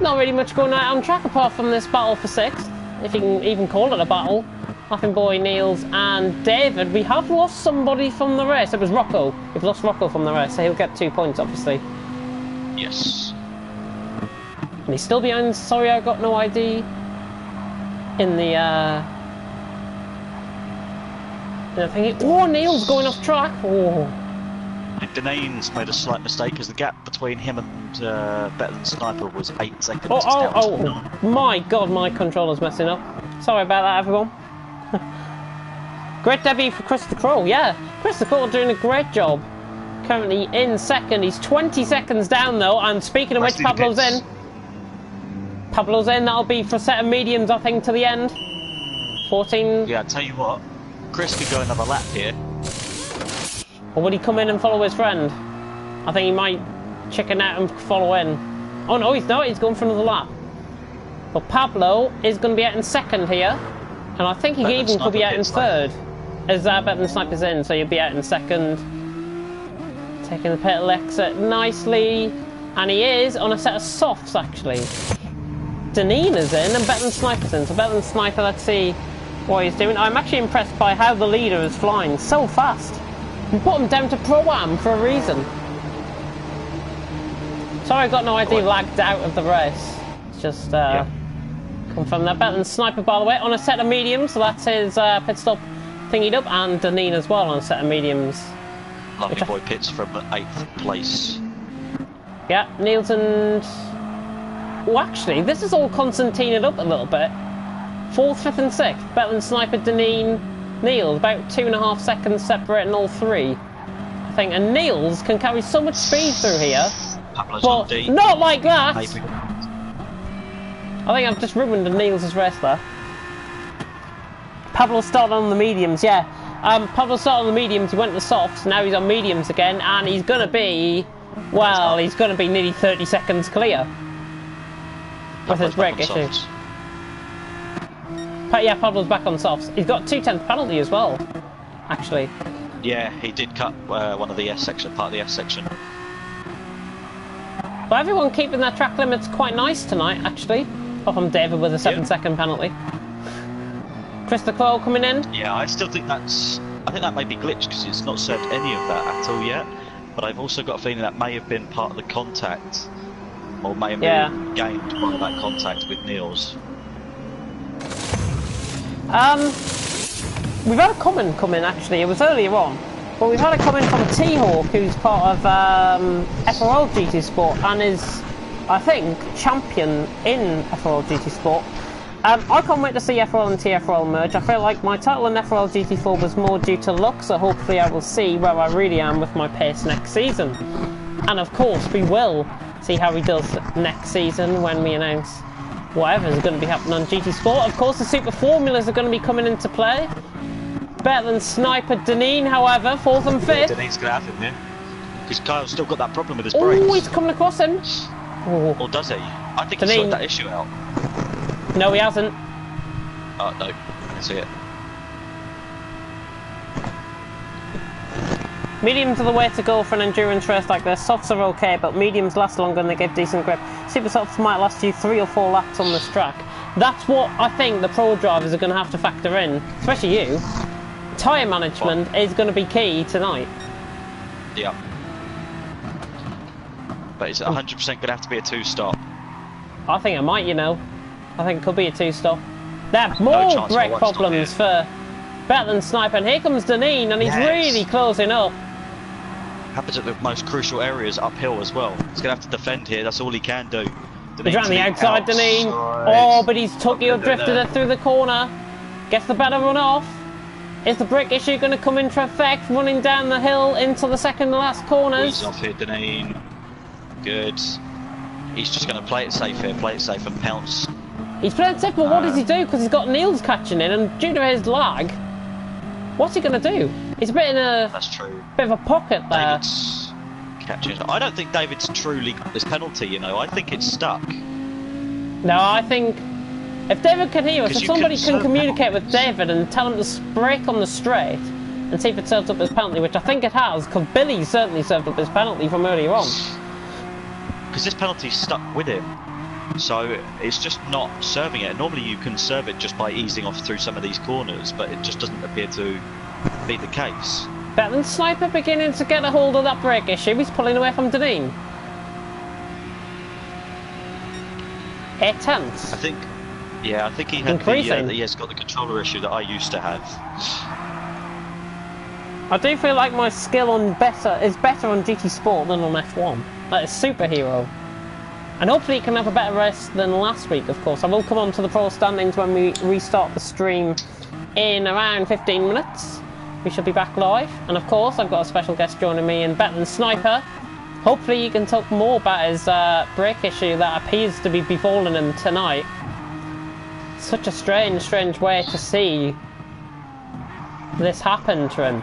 Not really much going on track apart from this battle for 6th, if you can even call it a battle. Laughing Boy, Niels and David. We have lost somebody from the race. It was Rocco. We've lost Rocco from the race, so he'll get 2 points, obviously. Yes. And he's still behind Sorry I Got No ID in the thingy. Oh, Neil's going off track. Oh. Danane's made a slight mistake because the gap between him and Better Than Sniper was 8 seconds. Oh, my god, my controller's messing up. Sorry about that, everyone. Great debut for Chris the Crow, yeah. Chris the Crow doing a great job. Currently in 2nd. He's 20 seconds down though, and speaking of which, Pablo's in. Pablo's in, that'll be for a set of mediums, I think, to the end. 14. Yeah, I tell you what, Chris could go another lap here. Or would he come in and follow his friend? I think he might chicken out and follow in. Oh no, he's not, he's going for another lap. But Pablo is going to be out in 2nd here. And I think he even could be out in 3rd. As Better Than Sniper's in, so he'll be out in 2nd. Taking the pit exit nicely. And he is on a set of softs, actually. Danina's in and Better Than Sniper's in. So Better Than Sniper, let's see what he's doing. I'm actually impressed by how the leader is flying so fast. We put him down to Pro-Am for a reason. Sorry, I got no idea, lagged out of the race. It's just come from that. Better Than Sniper, by the way, on a set of mediums, so that's his pit stop thingied up, and Danine as well on a set of mediums. Lovely boy pits from 8th place. Yeah, Niels and... Oh, actually, this is all concertinaed up a little bit. 4th, 5th and 6th. Better Than Sniper, Danine, Niels. About 2.5 seconds separating all 3. I think, and Niels can carry so much speed through here. But not like that! Maybe. I think I've just ruined Niels' race there. Pablo started on the mediums, yeah. Pablo started on the mediums, he went to the softs, now he's on mediums again, and he's going to be... Well, he's going to be nearly 30 seconds clear. With his brake issue. Yeah, Pablo's back on softs. He's got 2/10 penalty as well, actually. Yeah, he did cut one of the S section, part of the S section. But everyone keeping their track limits quite nice tonight, actually. Apart from David with a 7-second penalty. Chris the Crow coming in. Yeah, I still think that's... I think that may be glitched because it's not said any of that at all yet. But I've also got a feeling that may have been part of the contact. Or may have been gained by that contact with Niels. We've had a comment come in, actually. It was earlier on. But we've had a comment from T-Hawk, who's part of FRL GT Sport and is, I think, champion in FRL GT Sport. I can't wait to see FRL and TFRL merge. I feel like my title in FRL GT4 was more due to luck, so hopefully I will see where I really am with my pace next season. And of course, we will see how he does next season when we announce whatever is going to be happening on GT Sport. Of course, the Super Formulas are going to be coming into play. Better Than Sniper, Danine, however, 4th and 5th. Danine's going to have him, yeah? Because Kyle's still got that problem with his brakes. Oh, he's coming across him. Oh. Or does he? I think he sorted that issue out. No, he hasn't. Oh, no. I can see it. Mediums are the way to go for an endurance race like this. Softs are okay, but mediums last longer and they give decent grip. Super softs might last you 3 or 4 laps on this track. That's what I think the pro drivers are going to have to factor in, especially you. Tyre management is going to be key tonight. Yeah. But it's 100% going to have to be a 2-stop. I think it might, you know. I think it could be a 2-stop. There are more brake problems for Better Than Sniper. And here comes Danine, and he's really closing up. Happens at the most crucial areas uphill as well. He's going to have to defend here. That's all he can do. He's around the outside, Danine. Oh, but he's Tokyo drifted it through the corner. Gets the better run off. Is the brake issue going to come into effect, running down the hill into the second to last corners? He's off here, Deneen. Good. He's just going to play it safe here, play it safe and pounce. He's playing it safe, but what does he do? Because he's got Niels catching in, and due to his lag, what's he going to do? He's a bit in a... That's true. Bit of a pocket there. David's catching. I don't think David's truly got this penalty, you know. I think it's stuck. No, I think... If David can hear us, if somebody can communicate with David and tell him to brake on the straight and see if it serves up his penalty, which I think it has, because Billy certainly served up his penalty from earlier on. Because this penalty's stuck with him, so it's just not serving it. Normally you can serve it just by easing off through some of these corners, but it just doesn't appear to be the case. Better than Sniper beginning to get a hold of that brake issue. He's pulling away from Deneen. 8/10. I think he had he has got the controller issue that I used to have. I do feel like my skill on is better on GT Sport than on F1. That is superhero. And hopefully it can have a better race than last week, of course. I will come on to the pro standings when we restart the stream in around 15 minutes. We should be back live. And of course, I've got a special guest joining me in Better Than Sniper. Hopefully you can talk more about his brake issue that appears to be befalling him tonight. Such a strange way to see this happen to him.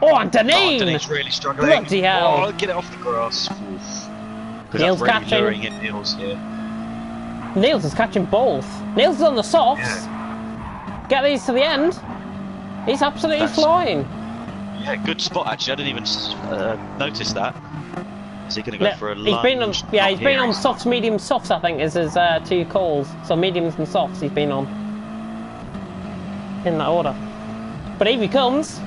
Oh, and Deneen! Deneen's really struggling. Bloody hell. Oh, get it off the grass. Niels really catching. luring in Niels here. Niels is catching both. Niels is on the softs. Yeah. Get these to the end. He's absolutely flying. Yeah, good spot actually. I didn't even notice that. Is he going to go for a lunge? He's been on softs, medium, softs. I think is his 2 calls. So mediums and softs he's been on in that order. But here he comes.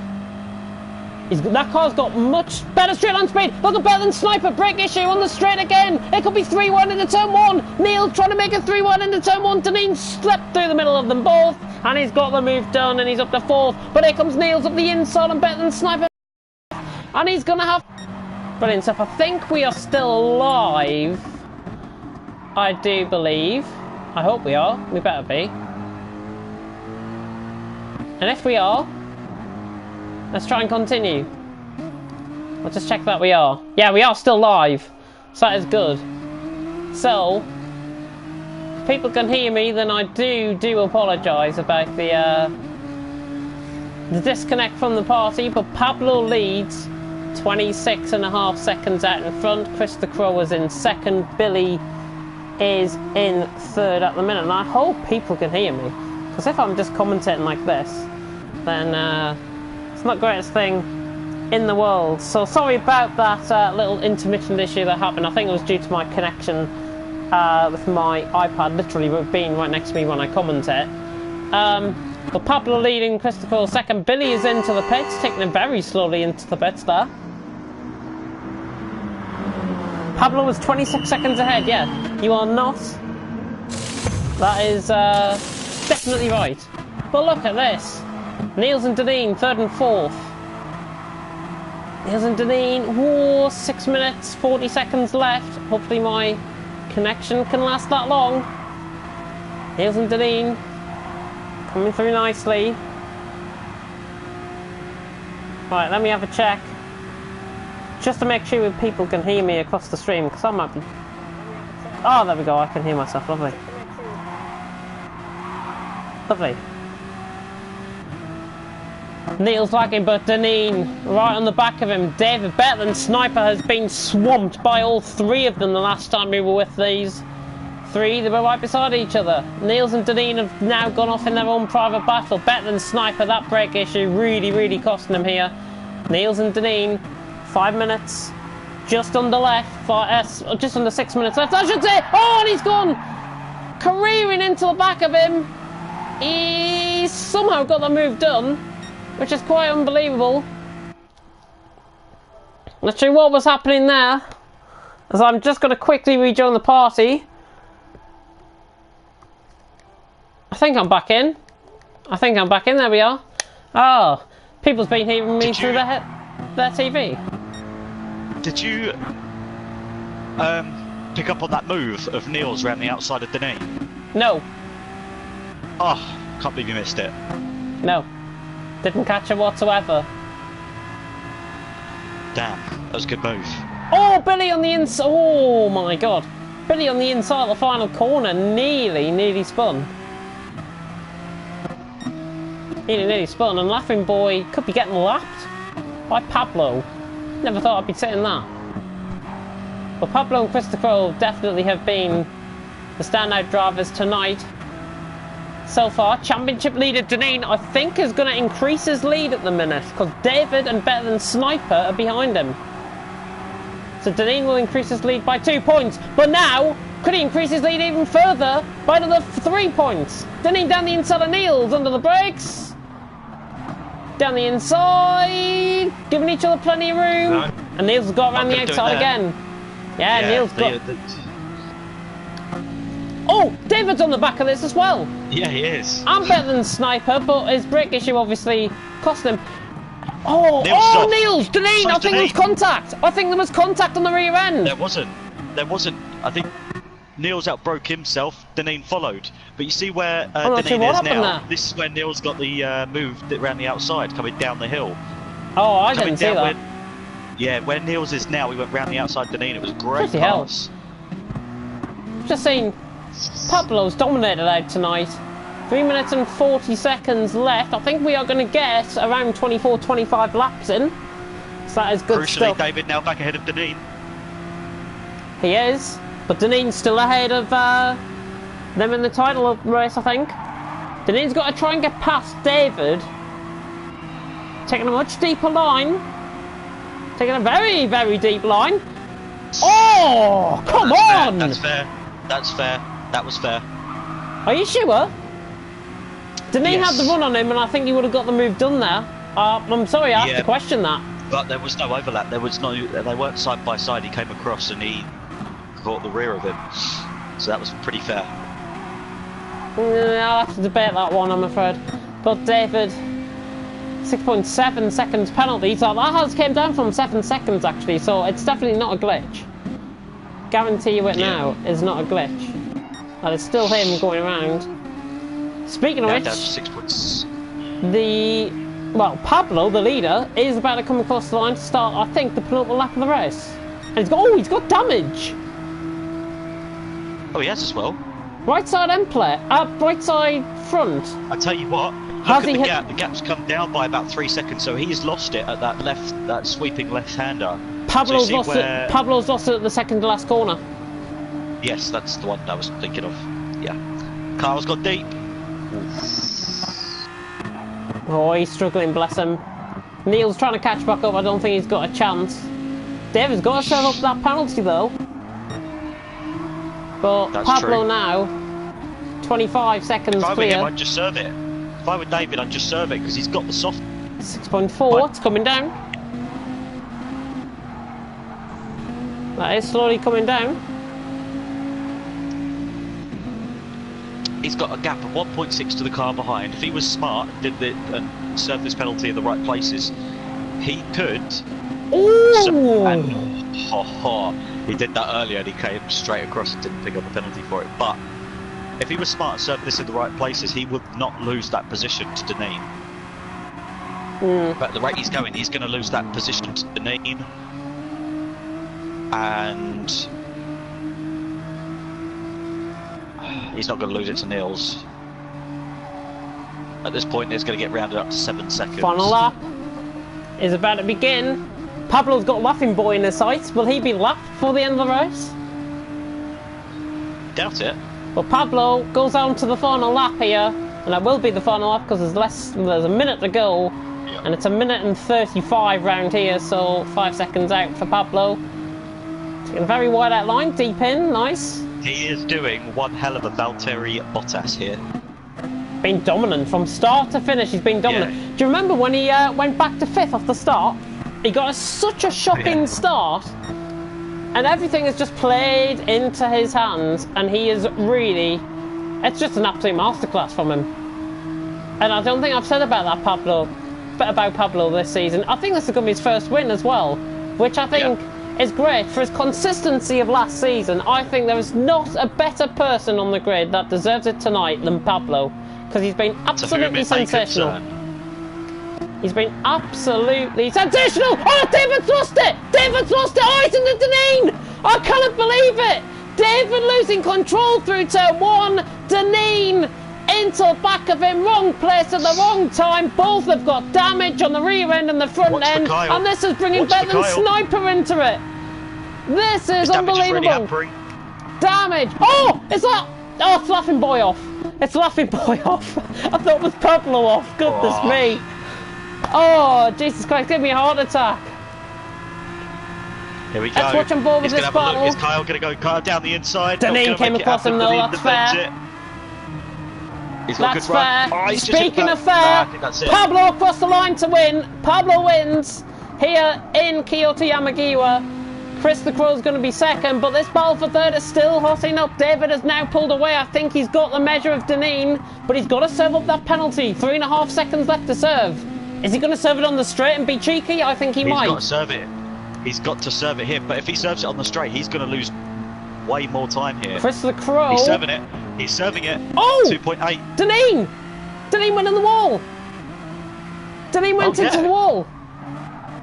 That car's got much better straight line speed. Look at Better Than Sniper. Brake issue on the straight again. It could be 3-1 into turn 1. Neil trying to make it 3-1 into turn 1. Deneen slipped through the middle of them both, and he's got the move done, and he's up to 4th. But here comes Niels up the inside, and Better Than Sniper, and he's gonna have brilliant stuff. I think we are still live. I do believe. I hope we are. We better be. And if we are, let's try and continue. I'll just check that we are. Yeah, we are still live. So that is good. So, if people can hear me, then I do apologise about the disconnect from the party. But Pablo leads 26.5 seconds out in front. Chris the Crow is in second. Billy is in third at the minute. And I hope people can hear me. Because if I'm just commentating like this, then it's not the greatest thing in the world. So sorry about that little intermittent issue that happened. I think it was due to my connection with my iPad literally being right next to me when I commentate. But Pablo leading, Christopher second. Billy is into the pits, taking it very slowly into the pits there. Pablo was 26 seconds ahead, yeah. You are not. That is definitely right. But look at this. Niels and Deneen, 3rd and 4th. Niels and Deneen, whoa, 6 minutes, 40 seconds left. Hopefully my connection can last that long. Niels and Deneen coming through nicely. Right, let me have a check. Just to make sure people can hear me across the stream, because I might be... Oh, there we go, I can hear myself, lovely. Lovely. Niels lagging, but Deneen right on the back of him. David Better Than Sniper has been swamped by all 3 of them the last time we were with these 3. They were right beside each other. Niels and Deneen have now gone off in their own private battle. Better Than Sniper, that brake issue really costing him here. Niels and Deneen, 5 minutes, just under left, just under 6 minutes left, I should say. Oh, and he's gone careering into the back of him. He's somehow got the move done, which is quite unbelievable. Not sure what was happening there, as I'm just going to quickly rejoin the party. I think I'm back in. There we are. Oh, people's been hearing me through their TV. Did you pick up on that move of Niels around the outside of Deneen? No. Oh, can't believe you missed it. No. Didn't catch her whatsoever. Damn, that was a good move. Oh, Billy on the inside. Oh my god. Billy on the inside of the final corner. Nearly spun. Nearly spun. And Laughing Boy could be getting lapped by Pablo. Never thought I'd be saying that. But Pablo and Christopher definitely have been the standout drivers tonight. So far, championship leader Deneen, I think, is going to increase his lead at the minute because David and Better Than Sniper are behind him. So Deneen will increase his lead by 2 points. But now, could he increase his lead even further by another 3 points? Deneen down the inside of Niels under the brakes. Down the inside, giving each other plenty of room. No. And Niels has got around the outside again. Yeah, Niels got... Oh, David's on the back of this as well. Yeah, he is. I'm Better Than Sniper, but his brake issue obviously cost him. Oh, Niels, Deneen, I think there was contact. I think there was contact on the rear end. There wasn't. I think Niels outbroke himself. Deneen followed. But you see where Deneen is now. There. This is where Niels got the move around the outside, coming down the hill. Oh, I didn't see that. Where Niels is now, we went round the outside Deneen. It was a great pass. Just saying. Pablo's dominated out tonight. 3 minutes and 40 seconds left. I think we are going to get around 24-25 laps in. So that is good stuff. Crucially, David now back ahead of Deneen. He is, but Deneen's still ahead of them in the title race, I think. Deneen's got to try and get past David. Taking a much deeper line. Taking a very, very deep line. Oh, come on! That's fair. That's fair. That was fair. Are you sure? Deneen had the run on him, and I think he would have got the move done there. I'm sorry, I have to question that. But there was no overlap. There was no. They weren't side by side. He came across and he caught the rear of him. So that was pretty fair. I'll have to debate that one, I'm afraid. But David, 6.7 seconds penalty. So that has came down from 7 seconds actually. So it's definitely not a glitch. Guarantee you it now is not a glitch. That is still him going around. Speaking of which, 6 points. Pablo, the leader, is about to come across the line to start, I think, the penultimate lap of the race. And he's got damage. Oh, he has as well. Right side end plate, right side front. I tell you what, look at the gap. The gap's come down by about 3 seconds, so he's lost it at that sweeping left-hander. Pablo's lost it. Pablo's lost it at the second to last corner. Yes, that's the one I was thinking of. Yeah. Carl's got deep. Oh, he's struggling, bless him. Neil's trying to catch back up. I don't think he's got a chance. David's got to serve up that penalty though. But that's Pablo true. Now, 25 seconds clear. If I were him, I'd just serve it. If I were David, I'd just serve it because he's got the soft. 6.4. It's coming down. That is slowly coming down. He's got a gap of 1.6 to the car behind. If he was smart and served this penalty in the right places, he could. Ooh! He did that earlier and he came straight across and didn't pick up a penalty for it. But if he was smart and served this in the right places, he would not lose that position to Deneen. But at the rate he's going, he's going to lose that position to Deneen. And he's not going to lose it to Niels. At this point, it's going to get rounded up to 7 seconds. Final lap is about to begin. Pablo's got Laughing Boy in his sights. Will he be lapped before the end of the race? Doubt it. Well, Pablo goes on to the final lap here, and that will be the final lap because there's a minute to go, and it's a minute and 35 round here, so 5 seconds out for Pablo. Taking a very wide out line, deep in, nice. He is doing one hell of a Valtteri Bottas here. Been dominant from start to finish. He's been dominant. Yeah. Do you remember when he went back to 5th off the start? He got such a shocking start, and everything has just played into his hands, and he is really... It's just an absolute masterclass from him. And I don't think I've said about Pablo this season. I think this is going to be his first win as well, which I think is great for his consistency of last season. I think there is not a better person on the grid that deserves it tonight than Pablo, because he's been absolutely sensational. He's been absolutely sensational! Oh, David's lost it! David's lost it! Oh, it's in the Deneen! I cannot believe it! David losing control through turn 1. Deneen into the back of him, wrong place at the wrong time. Both have got damage on the rear end and the front end, and this is bringing Bethan Sniper into it. This is unbelievable. Damage! Oh! Is that... Oh, it's Laughing Boy off. It's Laughing Boy off. I thought it was Pablo off. Goodness me. Oh, Jesus Christ, give me a heart attack. Here we go. Let's watch him board with this battle. Is Kyle going to go down the inside? Deneen came across him though, that's fair. He's got that's a good run. fair. Oh, Speaking of fair, Pablo across the line to win. Pablo wins here in Kyoto Yamagiwa. Chris the Crow's going to be second, but this battle for third is still hotting up. David has now pulled away. I think he's got the measure of Deneen, but he's got to serve up that penalty. 3.5 seconds left to serve. Is he going to serve it on the straight and be cheeky? I think he might. He's got to serve it. He's got to serve it here, but if he serves it on the straight, he's going to lose way more time here. Chris the Crow. He's serving it. He's serving it. Oh! 2.8. Deneen! Deneen went in the wall. Deneen went into the wall.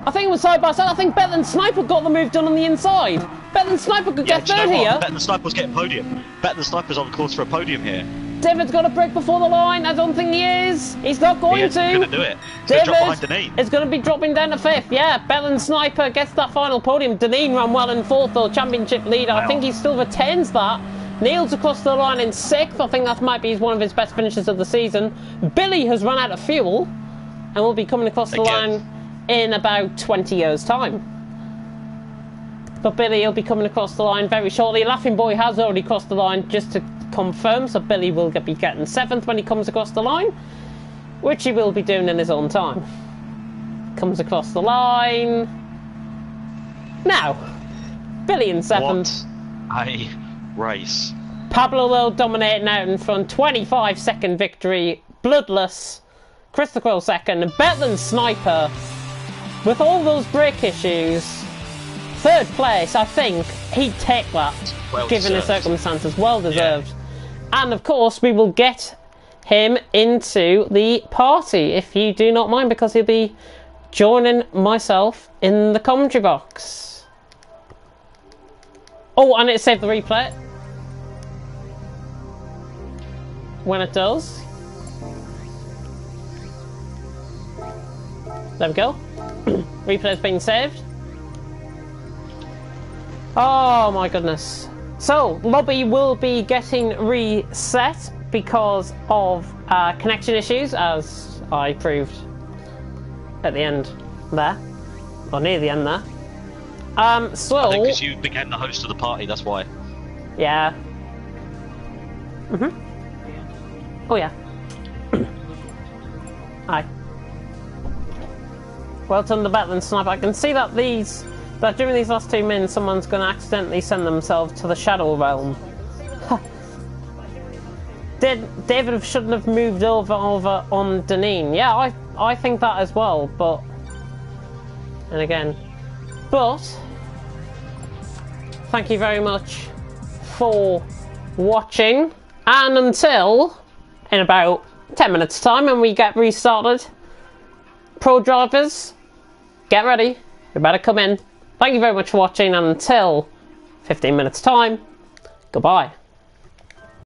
I think it was side by side. I think Bethan Sniper got the move done on the inside. Bethan Sniper could get third here. Bethan Sniper's getting podium. Bethan Sniper's on course for a podium here. David's got a break before the line. I don't think he is. He's not going to. He's going to do it. David Deneen is going to be dropping down to 5th. Yeah, Bethan Sniper gets that final podium. Deneen ran well in 4th though, championship leader. Wow. I think he still retains that. Neil's across the line in 6th. I think that might be one of his best finishes of the season. Billy has run out of fuel and will be coming across the line in about 20 years' time. But Billy will be coming across the line very shortly. Laughing Boy has already crossed the line, just to confirm, so Billy will be getting 7th when he comes across the line, which he will be doing in his own time. Comes across the line. Now, Billy in 7th. What a race. Pablo will dominating out in front. 25-second victory. Bloodless. Chris the Crow second. And Bethan Sniper, with all those brake issues, 3rd place. I think he'd take that, given the circumstances. Well deserved. Yeah. And of course, we will get him into the party, if you do not mind, because he'll be joining myself in the commentary box. Oh, and it saved the replay. When it does. There we go. Replay's been saved. Oh my goodness. So, lobby will be getting reset because of connection issues, as I proved at the end there. Or near the end there. So... I think because you became the host of the party, that's why. Yeah. Oh yeah. Aye. Well done, the Bethan Sniper. I can see that during these last 2 minutes, someone's going to accidentally send themselves to the Shadow Realm. David shouldn't have moved over on Deneen. Yeah, I think that as well, but... And again... But... Thank you very much for watching. And until... in about 10 minutes time when we get restarted, pro drivers, get ready. We better come in. Thank you very much for watching, and until 15 minutes time, goodbye.